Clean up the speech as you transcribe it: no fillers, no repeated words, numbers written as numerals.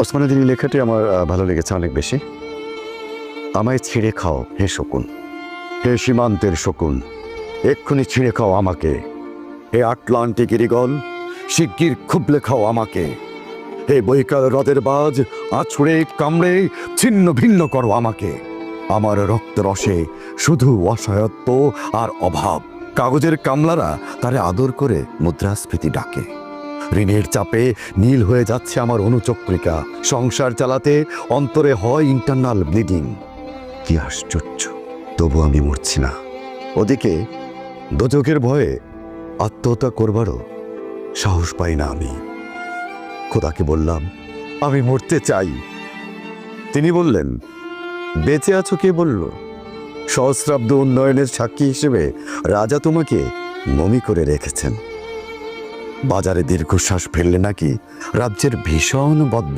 ওসমানী দিনী লেখাটি আমার ভালো লেগেছে অনেক বেশি। আমায় ছিঁড়ে খাও হে শকুন, হে সীমান্তের শকুন, এক্ষুনি ছিঁড়ে খাও আমাকে। হে আটলান্টিক ইরিগল, শিগগির খুবলে খাও আমাকে। হে বৈকাল হ্রদের বাজ, আছড়ে কামড়ে ছিন্ন ভিন্ন করো আমাকে। আমার রক্ত রসে শুধু অসহায়ত্ব আর অভাব। কাগজের কামলারা তারে আদর করে মুদ্রাস্ফীতি ডাকে। ঋণের চাপে নীল হয়ে যাচ্ছে আমার অনুচক্রিকা। সংসার চালাতে অন্তরে হয় ইন্টারনাল ব্লিডিং। কি আশ্চর্য, তবু আমি মরছি না। ওদিকে দোজখের ভয়ে আত্মহত্যা করবারও সাহস পাই না আমি। খোদাকে বললাম, আমি মরতে চাই। তিনি বললেন, বেঁচে আছো কে বলল? সহস্রাব্দ উন্নয়নের সাক্ষী হিসেবে রাজা তোমাকে মমি করে রেখেছেন। বাজারে দীর্ঘশ্বাস ফেললে নাকি রাজ্যের ভীষণ বদনাম